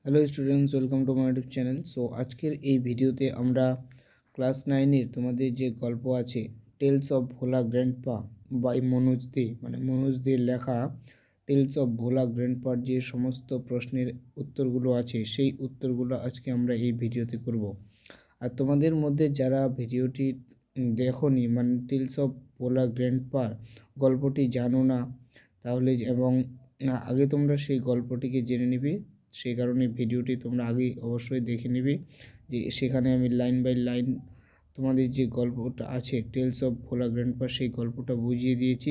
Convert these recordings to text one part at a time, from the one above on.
Hello students, welcome to my YouTube channel. So আজকের এই ভিডিওতে আমরা ক্লাস 9-এর তোমাদের যে গল্প আছে tales of Bhola grandpa by Manoj Dey, মানে মনোজ দের লেখা টেলস অফ ভোলা গ্র্যান্ডপার যে সমস্ত প্রশ্নের উত্তরগুলো আছে সেই উত্তরগুলো আজকে আমরা এই ভিডিওতে করব। আর তোমাদের মধ্যে যারা ভিডিওটি দেখোনি, মানে টেলস অফ ভোলা গ্র্যান্ডপার গল্পটি জানো না, তাহলে এবং আগে তোমরা সেই গল্পটিকে জেনে নিবে, সেই কারণে ভিডিওটি তোমরা আগে অবশ্যই দেখে নেবে। যে সেখানে আমি লাইন বাই লাইন তোমাদের যে গল্পটা আছে টেলস অফ ভোলা গ্র্যান্ডপা সেই গল্পটা বুঝিয়ে দিয়েছি।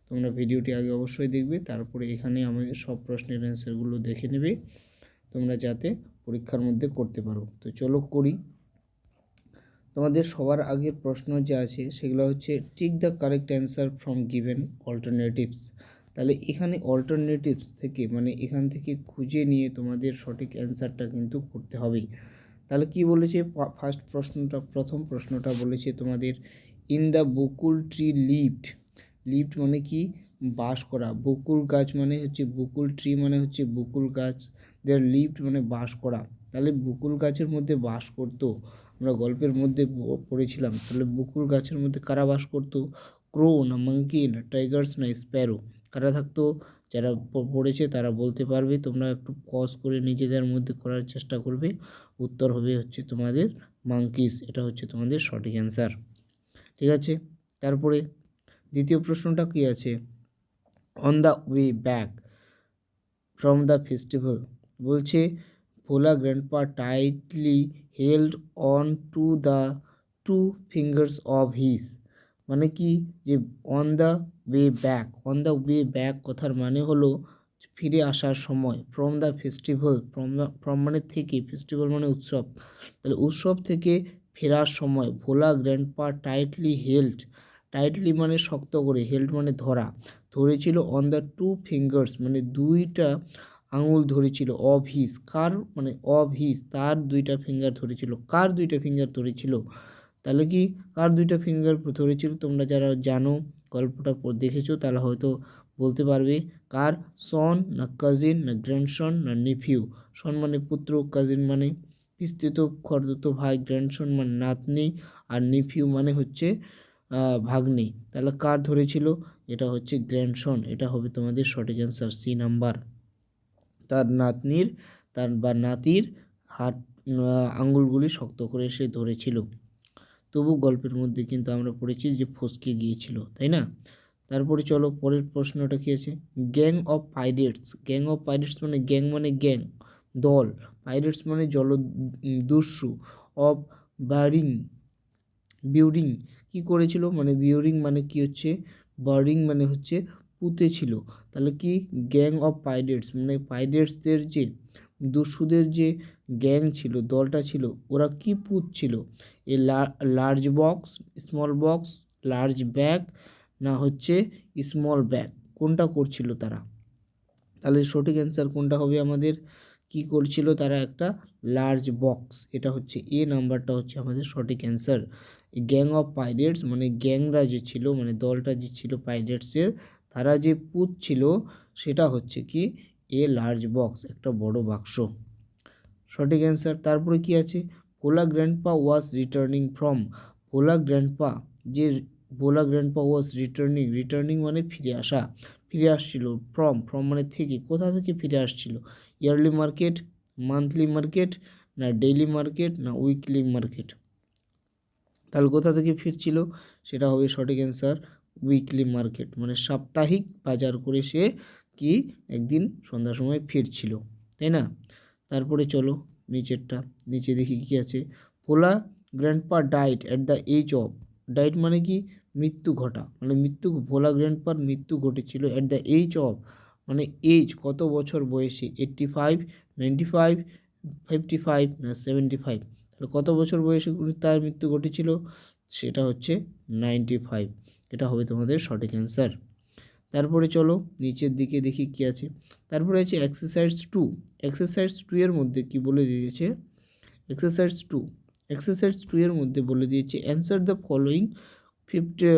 তোমরা ভিডিওটি আগে অবশ্যই দেখবে, তারপরে এখানে আমাদের সব প্রশ্নের অ্যান্সারগুলো দেখে নেবে তোমরা, যাতে পরীক্ষার মধ্যে করতে পারো। তো চলো করি। তোমাদের সবার আগের প্রশ্ন যে আছে সেগুলো হচ্ছে tick the correct answer from given alternatives. তাহলে এখানে অল্টারনেটিভস থেকে, মানে এখান থেকে খুঁজে নিয়ে তোমাদের সঠিক অ্যান্সারটা কিন্তু করতে হবে। তাহলে কি বলেছে প্রথম প্রশ্নটা বলেছে তোমাদের in the Bakul tree lived. Lived মানে কি? বাস করা। বকুল গাছ মানে হচ্ছে বকুল ট্রি, মানে হচ্ছে বকুল গাছ। দেয়ার লিভড মানে বাস করা। তাহলে বকুল গাছের মধ্যে বাস করতো, আমরা গল্পের মধ্যে পড়েছিলাম। তাহলে বকুল গাছের মধ্যে কারা বাস করতো? ক্রো না মাঙ্কি না টাইগার্স না স্প্যারো? কারা থাকতো? যারা পড়েছে তারা বলতে পারবে, তোমরা একটু পজ করে নিজেদের মধ্যে করার চেষ্টা করবে। উত্তর হবে হচ্ছে তোমাদের মাঙ্কিস, এটা হচ্ছে তোমাদের সঠিক অ্যান্সার। ঠিক আছে, তারপরে দ্বিতীয় প্রশ্নটা কি আছে? On the way back from the festival বলছে Bhola grandpa tightly held on to the two fingers of his. মানে কি? যে on the way back, on the way back কথার মানে হলো ফিরে আসার সময়। ফ্রম দ্য ফেস্টিভ্যাল, ফ্রম মানে থেকে, ফেস্টিভ্যাল মানে উৎসব। তাহলে উৎসব থেকে ফেরার সময় ভোলা গ্র্যান্ডপা টাইটলি হেল্ড, টাইটলি মানে শক্ত করে, হেল্ড মানে ধরা, ধরেছিল অন দ্য টু ফিঙ্গার্স মানে দুইটা আঙুল ধরেছিল, অফ হিজ কার, মানে অফ হিজ তার দুইটা ফিঙ্গার ধরেছিল। কার দুইটা ফিঙ্গার ধরেছিল? তাহলে কি কার দুইটা ফিঙ্গার ধরেছিল? তোমরা যারা জানো, গল্পটা দেখেছো, তাহলে হয়তো বলতে পারবে কার। সন না কাজিন না গ্র্যান্ডসন না নেফিউ? সন মানে পুত্র, কাজিন মানে পিস্তৃত খরদুতো ভাই, গ্র্যান্ডসন মানে নাতনি, আর নেফিউ মানে হচ্ছে ভাগ্নে। তাহলে কার ধরেছিল? এটা হচ্ছে গ্র্যান্ডসন, এটা হবে তোমাদের সঠিক অ্যান্সার, সি নাম্বার। তার নাতনির, তার বা নাতির হাত আঙ্গুলগুলি শক্ত করে সে ধরেছিল। তবু গল্পের মধ্যে কিন্তু আমরা পড়েছি যে ফসকে গিয়েছিল, তাই না? তারপরে চলো পরের প্রশ্নটা কি আছে? Gang of pirates. Gang of pirates মানে গ্যাং মানে গ্যাং, দল। পাইরেটস মানে দস্যু। অফ বারিং, বিউরিং কি করেছিল? মানে বিউরিং মানে কি হচ্ছে? বারিং মানে হচ্ছে পুঁতেছিল। তাহলে কি গ্যাং অফ পাইরেটস মানে পাইরেটসদের যে দস্যুদের যে গ্যাং ছিল, দলটা ছিল, ওরা কি পুঁতছিল? A large box, small box, large bag না হচ্ছে স্মল ব্যাগ, কোনটা করছিল তারা? তাহলে সঠিক অ্যান্সার কোনটা হবে আমাদের? কি করছিল তারা? একটা লার্জ বক্স, এটা হচ্ছে এ নাম্বারটা হচ্ছে আমাদের সঠিক অ্যান্সার। গ্যাং অফ পাইরেটস মানে গ্যাংরা যে ছিল, মানে দলটা যে ছিল পাইরেটসের, তারা যে পুত ছিল সেটা হচ্ছে কি এ লার্জ বক্স, একটা বড় বাক্স, সঠিক অ্যান্সার। তারপরে কি আছে? Bhola grandpa was returning from. Bhola grandpa যে Bhola grandpa was returning, returning মানে ফিরে আসা, ফিরে আসছিল। ফ্রম, ফ্রম মানে থেকে, কোথা থেকে ফিরে আসছিল? ইয়ারলি মার্কেট, মান্থলি মার্কেট না ডেইলি মার্কেট না উইকলি মার্কেট? তাহলে কোথা থেকে ফিরছিল? সেটা হবে সঠিক অ্যান্সার উইকলি মার্কেট, মানে সাপ্তাহিক বাজার করে সে কি একদিন সন্ধ্যার সময় ফিরছিল, তাই না? তারপরে চলো নিচেরটা, নিচে দেখি কী আছে। ভোলা গ্র্যান্ডপা ডাইট অ্যাট দ্য এজ অফ, ডাইট মানে কি? মৃত্যু ঘটা, মানে ভোলা গ্র্যান্ডপার মৃত্যু ঘটেছিল অ্যাট দ্য এজ অফ, মানে এজ কত বছর বয়সে? 85, 95, 55 না 75? তাহলে কত বছর বয়সে তার মৃত্যু ঘটেছিল? সেটা হচ্ছে 95, এটা হবে তোমাদের সঠিক অ্যান্সার। তারপরে চলো নিচের দিকে দেখি কি আছে। তারপরে আছে এক্সারসাইজ 2। এক্সারসাইজ 2 এর মধ্যে কি বলে দিয়েছে? এক্সারসাইজ 2, এক্সারসাইজ 2 এর মধ্যে বলে দিয়েছে অ্যান্সার দ্য ফলোয়িং 50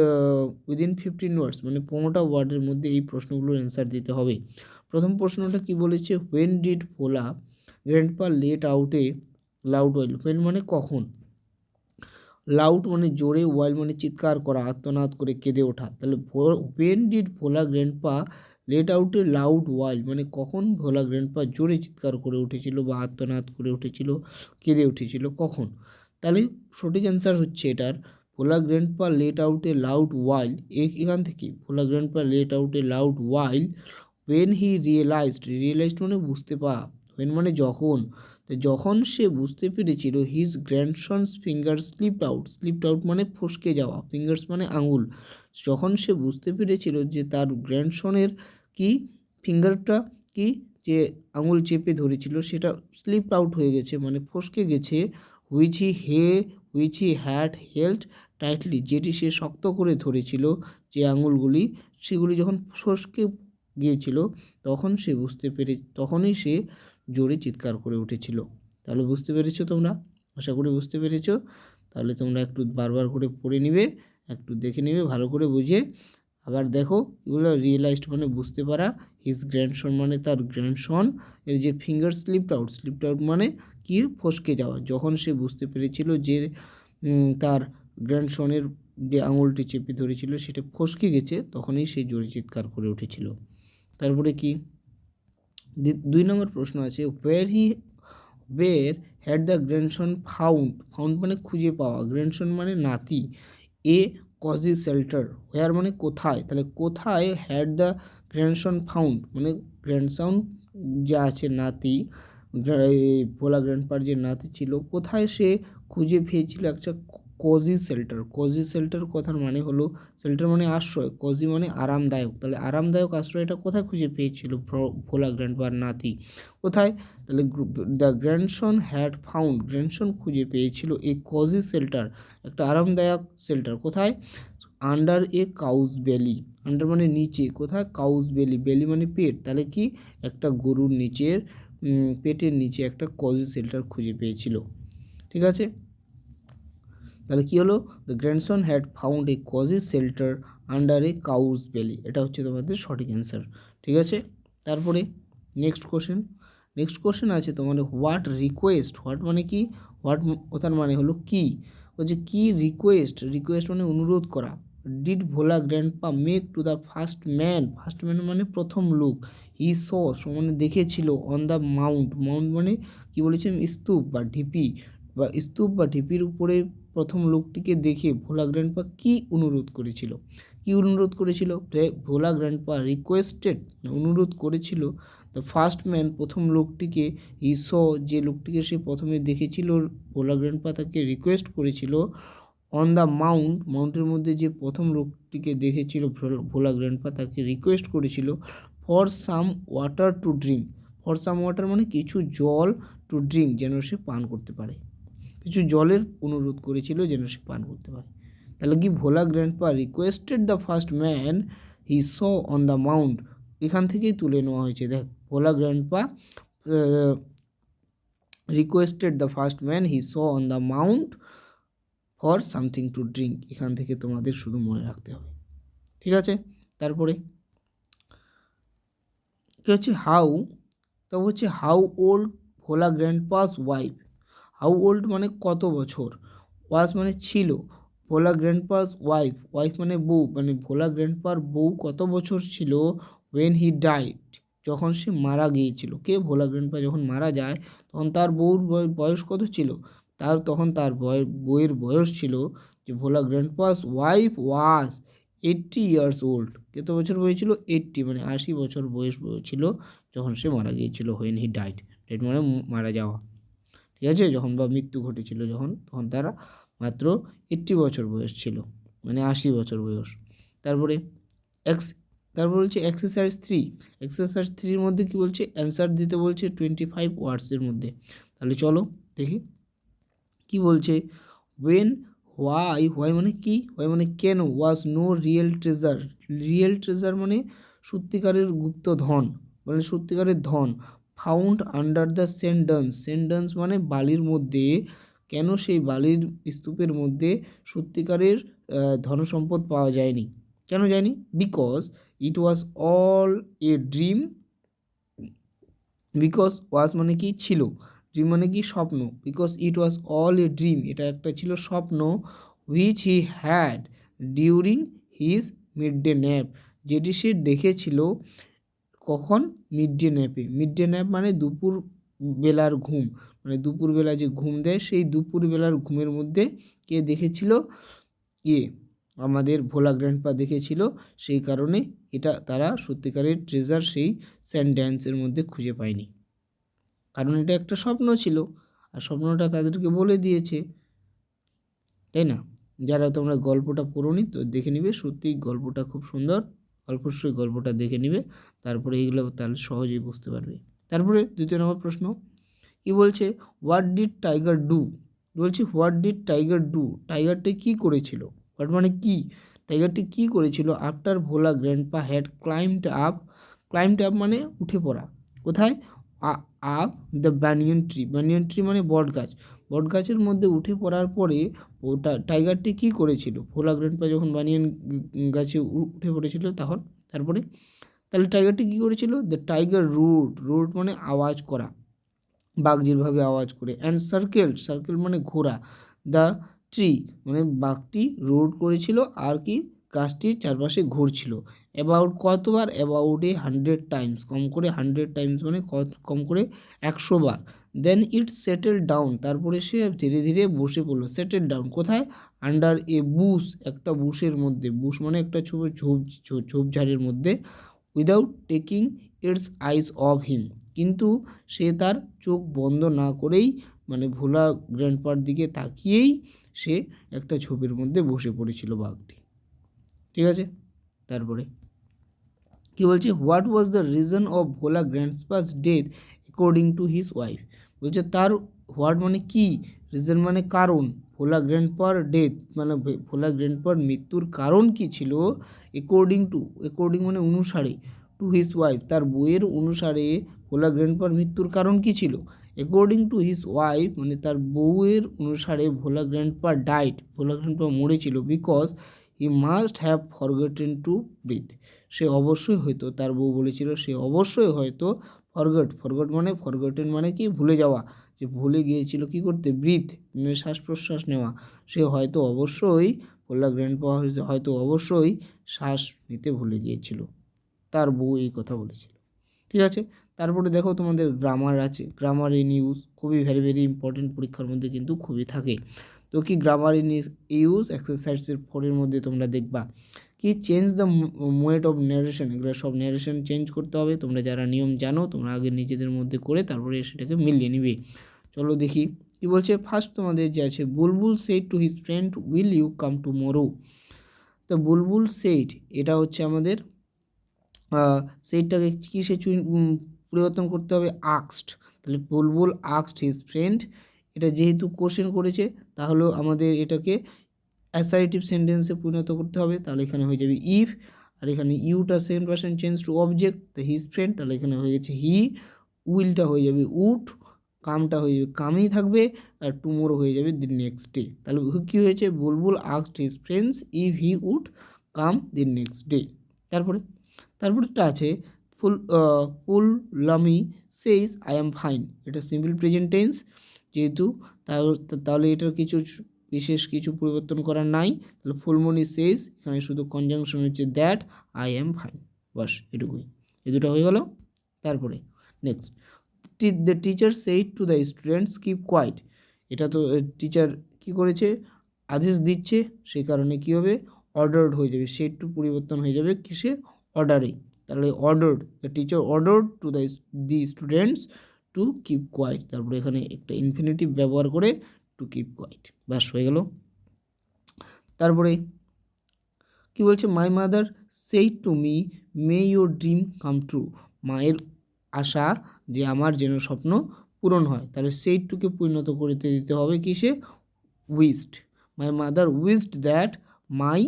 উইদিন 15 ওয়ার্ডস, মানে 15টা ওয়ার্ডের মধ্যে এই প্রশ্নগুলোর অ্যান্সার দিতে হবে। প্রথম প্রশ্নটা কি বলেছে? When did Bhola grandpa let out a loud while, when মানে কখন, লাউড মানে জোরে, ওয়াইল মানে চিৎকার করা, আর্তনাদ করে কেঁদে ওঠা। তাহলে when did Bhola grandpa let out a loud wail মানে কখন ভোলা গ্র্যান্ডপা জোরে চিৎকার করে উঠেছিল বা আর্তনাদ করে উঠেছিল, কেঁদে উঠেছিল, কখন। তাহলে সঠিক অ্যান্সার হচ্ছে এটার Bhola grandpa let out a loud wail, এখান থেকে Bhola grandpa let out a loud while when he realised মানে বুঝতে পাওয়া, ওয়েন মানে যখন, যখন সে বুঝতে পেরেছিল হিজ গ্র্যান্ডসন্স ফিঙ্গার স্লিপড আউট মানে ফসকে যাওয়া, ফিঙ্গার্স মানে আঙুল, যখন সে বুঝতে পেরেছিল যে তার গ্র্যান্ডসনের কি ফিঙ্গারটা কি যে আঙুল চেপে ধরেছিল সেটা স্লিপড আউট হয়ে গেছে মানে ফসকে গেছে, which he had held tightly যেটি সে শক্ত করে ধরেছিল, যে আঙুলগুলি সেগুলি যখন ফসকে গিয়েছিল তখনই সে জোরে চিৎকার করে উঠেছিল। তাহলে বুঝতে পেরেছো তোমরা, আশা করি বুঝতে পেরেছো। তাহলে তোমরা একটু বারবার করে পড়ে নিবে, একটু দেখে নেবে ভালো করে বুঝে। আবার দেখো এগুলো রিয়েলাইজড মানে বুঝতে পারা, হিজ গ্র্যান্ডসন মানে তার গ্র্যান্ডসন এর যে ফিঙ্গার স্লিপড আউট মানে কি ফসকে যাওয়া, যখন সে বুঝতে পেরেছিল যে তার গ্র্যান্ডসনের যে আঙুলটি চেপে ধরেছিল সেটা ফসকে গেছে, তখনই সে জোরে চিৎকার করে উঠেছিল। তারপরে কি 2 নম্বর প্রশ্ন আছে, ওয়ের হ্যাড দ্য গ্র্যান্ডসন ফাউন্ড মানে খুঁজে পাওয়া, গ্র্যান্ডসন মানে নাতি, এ কজি শেল্টার, হোয়ার মানে কোথায়, তাহলে কোথায় হ্যাড দ্য গ্র্যান্ডসন ফাউন্ড মানে গ্র্যান্ডসন যা আছে নাতি, ভোলা গ্র্যান্ডপার যে নাতি ছিল কোথায় সে খুঁজে পেয়েছিল একটা কজি শেল্টার কথার মানে হলো শেল্টার মানে আশ্রয়, কজি মানে আরামদায়ক, তাহলে আরামদায়ক আশ্রয়টা কোথায় খুঁজে পেয়েছিল ভোলা গ্র্যান্ডপার নাতি, কোথায়, তাহলে the grandson had found, grandson খুঁজে পেয়েছিল এই কজি শেল্টার একটা আরামদায়ক শেল্টার, কোথায়, আন্ডার এ কাউস বেলি, আন্ডার মানে নিচে, কোথায়, কাউস বেলি মানে পেট, তাহলে কি একটা গরুর নিচের পেটের নিচে একটা কজি শেল্টার খুঁজে পেয়েছিল। ঠিক আছে, তাহলে কী হলো, the grandson had found a cosy shelter under A cows বেলি, এটা হচ্ছে তোমাদের সঠিক অ্যান্সার। ঠিক আছে, তারপরে নেক্সট কোশ্চেন আছে তোমার হোয়াট মানে কি, ওটার মানে হলো কি, বলছে কি রিকোয়েস্ট মানে অনুরোধ করা, did Bhola grandpa make to the first man মানে প্রথম লোক, হি মানে দেখেছিল, অন দ্য মাউন্ট মানে কি বলেছিলাম স্তূপ বা ঢিপির উপরে প্রথম লোকটিকে দেখে ভোলা গ্র্যান্ডপা কি অনুরোধ করেছিল, ভোলা গ্র্যান্ডপা রিকোয়েস্টেড অনুরোধ করেছিল দ্য ফার্স্ট ম্যান প্রথম লোকটিকে, যে লোকটিকে সে প্রথমে দেখেছিল ভোলা গ্র্যান্ডপা তাকে রিকোয়েস্ট করেছিল, অন দ্য মাউন্টের মধ্যে যে প্রথম লোকটিকে দেখেছিল ভোলা গ্র্যান্ডপা তাকে রিকোয়েস্ট করেছিল for some water to drink, মানে কিছু জল টু ড্রিঙ্ক যেন সে পান করতে পারে, কিছু জলের অনুরোধ করেছিল যেন সে পান করতে পারে। তাহলে কি Bhola grandpa requested the first man he saw on the mount, এখান থেকেই তুলে নেওয়া হয়েছে। দেখ, Bhola grandpa requested the first man he saw on the mount for something to drink, এখান থেকে তোমাদের শুধু মনে রাখতে হবে। ঠিক আছে, তারপরে কি হচ্ছে how old Bhola grandpa's wife, how old মানে কত বছর, ওয়াজ মানে ছিল, ভোলা গ্র্যান্ডপাস ওয়াইফ মানে বউ, মানে ভোলা গ্র্যান্ডপার বউ কত বছর ছিল, ওয়েন হি ডাইড যখন সে মারা গিয়েছিল, কে ভোলা গ্র্যান্ডপা যখন মারা যায় তখন তার বউর বয়স কত ছিল, তখন তার বউয়ের বয়স ছিল, যে ভোলা গ্র্যান্ডপাস ওয়াইফ ওয়াজ 80 ইয়ার্স ওল্ড, কত বছর বয়স ছিল, 80 মানে 80 বছর বয়স ছিল যখন সে মারা গিয়েছিল, হোয়েন হি ডাইড মানে মারা যাওয়া। ঠিক আছে, যখন বা মৃত্যু ঘটেছিল তখন তারা মাত্র 80 বছর বয়স ছিল, মানে 80 বছর বয়স। তারপরে বলছে এক্সারসাইজ 3 মধ্যে কি বলছে, অ্যান্সার দিতে বলছে 25 ওয়ার্ডসের মধ্যে। তাহলে চলো দেখি কি বলছে, ওয়েন হোয়াই মানে কি, মানে কেন, ওয়াজ নো রিয়েল ট্রেজার মানে সত্যিকারের গুপ্তধন, মানে সত্যিকারের ধন, ফাউন্ড আন্ডার দ্য সেন্ডন্স মানে বালির মধ্যে, কেন সেই বালির স্তূপের মধ্যে সত্যিকারের ধনসম্পদ পাওয়া যায়নি, কেন যায়নি, because it was all a dream, because was মানে কি ছিল, ড্রিম মানে কি স্বপ্ন, because it was all a dream এটা একটা ছিল স্বপ্ন, which he had during his mid day nap যেটি সে দেখেছিল কখন, মিড ডে ন্যাপে। মিড ডে ন্যাপ মানে দুপুর বেলার ঘুম, মানে দুপুরবেলা যে ঘুম দেয় সেই দুপুরবেলার ঘুমের মধ্যে কে দেখেছিল, আমাদের ভোলা গ্র্যান্ডপা দেখেছিল। সেই কারণে এটা তারা সত্যিকারের ট্রেজার সেই স্যান্ড ড্যান্সের মধ্যে খুঁজে পায়নি, কারণ এটা একটা স্বপ্ন ছিল আর স্বপ্নটা তাদেরকে বলে দিয়েছে, তাই না? যারা তোমরা গল্পটা পড়োনি তো দেখে নিবে, সত্যি গল্পটা খুব সুন্দর, অল্পস্বই গল্পটা দেখে নিবে, তারপরে এইগুলো তাহলে সহজেই বুঝতে পারবে। তারপরে 2 নম্বর প্রশ্ন কি বলছে, হোয়াট ডিড টাইগার ডু, বলছি হোয়াট ডিড টাইগার ডু, টাইগারটি কী করেছিল, হোয়াট মানে কি, টাইগারটি কী করেছিল, after Bhola grandpa had climbed up, climbed up মানে উঠে পড়া, কোথায়, আপ দ্য ব্যানিয়ন ট্রি, ব্যানিয়ন ট্রি মানে বট গাছ, বট গাছের মধ্যে উঠে পড়ার পরে ওটা টাইগারটি কী করেছিল, ভোলা গ্র্যান্ডপা যখন বানিয়ান গাছে উঠে পড়েছিল তখন, তারপরে তাহলে টাইগারটি কী করেছিল, দ্য টাইগার রোড, রোড মানে আওয়াজ করা, বাঘ যেভাবে আওয়াজ করে, অ্যান্ড সার্কেল, সার্কেল মানে ঘোরা, দ্য ট্রি মানে বাঘটি রোড করেছিল আর কি গাছটির চারপাশে ঘুরছিল, অ্যাবাউট কতবার, অ্যাবাউট 100 টাইমস, কম করে 100 টাইমস মানে কম করে 100 বার, দেন ইট সেটেল ডাউন, তারপরে সে ধীরে ধীরে বসে পড়লো, সেটেল ডাউন কোথায়, আন্ডার এ বুশ, একটা বুশের মধ্যে, বুশ মানে একটা ঝোপঝাড়ের মধ্যে, without taking it's eyes of him, কিন্তু সে তার চোখ বন্ধ না করেই মানে ভোলা গ্র্যান্ডপার দিকে তাকিয়েই সে একটা ঝোপের মধ্যে বসে পড়েছিল বাঘটি, ঠিক আছে। তারপরে কি বলছে, what was the reason of Bhola grandpa's death according to his wife, বলছে তার হোয়াট মানে কি, রিজন মানে কারণ, ভোলা গ্র্যান্ডপার ডেথ মানে ভোলা গ্র্যান্ডপার মৃত্যুর কারণ কি ছিল, অ্যাকর্ডিং টু, অ্যাকর্ডিং মানে অনুসারে, টু হিজ ওয়াইফ তার বইয়ের অনুসারে ভোলা গ্র্যান্ডপার মৃত্যুর কারণ কি ছিল, অ্যাকর্ডিং টু হিজ ওয়াইফ মানে তার বউয়ের অনুসারে Bhola grandpa died, Bhola grandpa মরেছিল, because he must have forgotten to breathe, সে অবশ্যই হয়তো, তার বউ বলেছিল সে অবশ্যই হয়তো ফরগট মানে ফরগটেন মানে কি ভুলে যাওয়া, যে ভুলে গিয়েছিল কি করতে, ব্রিথ মানে শ্বাস প্রশ্বাস নেওয়া, সে হয়তো অবশ্যই ভোলা গ্র্যান্ডপা হয়তো অবশ্যই শ্বাস নিতে ভুলে গিয়েছিল, তার বউ এই কথা বলেছিল, ঠিক আছে। তারপরে দেখো তোমাদের গ্রামার আছে, গ্রামার ইন ইউজ খুবই ভেরি ইম্পর্টেন্ট, পরীক্ষার মধ্যে কিন্তু খুবই থাকে। তো কি গ্রামার ইন ইউজ এক্সারসাইজের 4 মধ্যে তোমরা দেখবা কি, change the mode of narration, এগুলো সব ন্যারেশন চেঞ্জ করতে হবে, তোমরা যারা নিয়ম জানো তোমরা আগে নিজেদের মধ্যে করে তারপরে সেটাকে মিলিয়ে নিবে। চলো দেখি কি বলছে, ফার্স্ট তোমাদের যে আছে, Bulbul said to his friend will you come tomorrow, তো বুলবুল সেড এটা হচ্ছে আমাদের সেইটাকে কিসে পরিবর্তন করতে হবে, আক্সড, তাহলে বুলবুল আক্সড হিজ ফ্রেন্ড, এটা যেহেতু কোশ্চেন করেছে তাহলেও আমাদের এটাকে অ্যাসার্টিভ সেন্টেন্সে পরিণত করতে হবে, তাহলে এখানে হয়ে যাবে ইফ, আর এখানে ইউটা 7% চেঞ্জ টু অবজেক্ট, তো হিজ ফ্রেন্ড, তাহলে এখানে হয়ে গেছে হি, উইলটা হয়ে যাবে উড, কামটা হয়ে যাবে কামই থাকবে, আর টুমোরো হয়ে যাবে দি নেক্সট ডে, তাহলে কী হয়েছে, Bulbul asked his friends if he would come the next day. তারপরটা আছে ফুল লামি সেইস আই অ্যাম ফাইন, এটা সিম্পল প্রেজেন্ট টেন্স, যেহেতু তাহলে এটার কিছু বিশেষ কিছু পরিবর্তন করার নাই, তাহলে ফুলমণি সেইস, এখানে শুধু কনজাংশন হচ্ছে দ্যাট, আই অ্যাম ফাইন, বাস এটুকুই, এই দুটো হয়ে গেল। তারপরে next, the teacher said to the students keep quiet, এটা তো টিচার কি করেছে, আদেশ দিচ্ছে, সেই কারণে কি হবে, অর্ডার্ড হয়ে যাবে, সেইটু পরিবর্তন হয়ে যাবে কিসে, অর্ডারে, তাহলে ordered, the teacher ordered to the students to keep quiet, তারপরে এখানে একটা ইনফিনিটিভ ব্যবহার করে টু কিপ কোয়াইট, ব্যাস হয়ে গেল। তারপরে কি বলছে, my mother said to me may your dream come true, মায়ের আশা যে আমার যেন স্বপ্ন পূরণ হয়, তাহলে সেইটুকে পরিণত করতে দিতে হবে কিসে, wished, my mother wished that my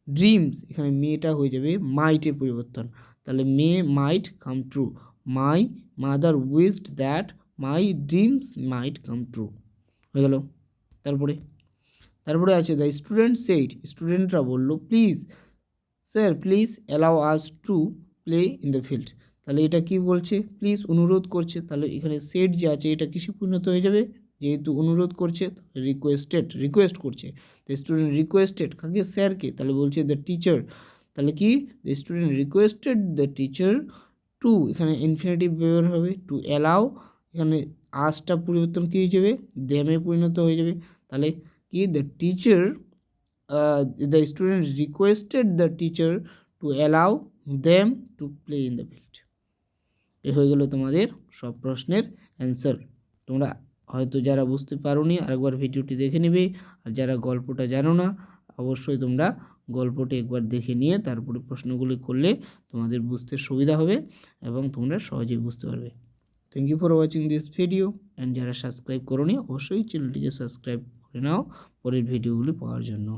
dreams, এখানে মেয়েটা হয়ে যাবে মাইটে পরিবর্তন, তাহলে may might come true, my mother wished that my dreams might come true, হয়ে গেল। তারপরে আছে দ্য স্টুডেন্ট সেইড, স্টুডেন্টরা বলল please sir please allow us to play in the field, তাহলে এটা কি বলছে, প্লিজ অনুরোধ করছে, তাহলে এখানে সেট যে আছে এটা কিসে পরিণত হয়ে যাবে, যেহেতু অনুরোধ করছে রিকোয়েস্ট করছে, দ্য স্টুডেন্ট রিকোয়েস্টেড কাকে, স্যারকে, তাহলে বলছে দ্য টিচার, তাহলে কি the student requested the teacher to, এখানে ইনফিনিটিভ ব্যবহার হবে, টু অ্যালাউ, এখানে আজটা পরিবর্তন কী হয়ে যাবে, দেমে পরিণত হয়ে যাবে, তাহলে কি the teacher, the student requested the teacher to allow them to play in the field. এ হয়ে গেল তোমাদের সব প্রশ্নের অ্যান্সার। তোমরা হয়তো যারা বুঝতে পারোনি আরেকবার ভিডিওটি দেখে নেবে, আর যারা গল্পটা জানো না অবশ্যই তোমরা গল্পটি একবার দেখে নিয়ে তারপরে প্রশ্নগুলি করলে তোমাদের বুঝতে সুবিধা হবে এবং তোমরা সহজেই বুঝতে পারবে। Thank you for watching this video and যারা সাবস্ক্রাইব করোনি অবশ্যই চ্যানেলটিকে সাবস্ক্রাইব করে নাও পরের ভিডিওগুলি পাওয়ার জন্য।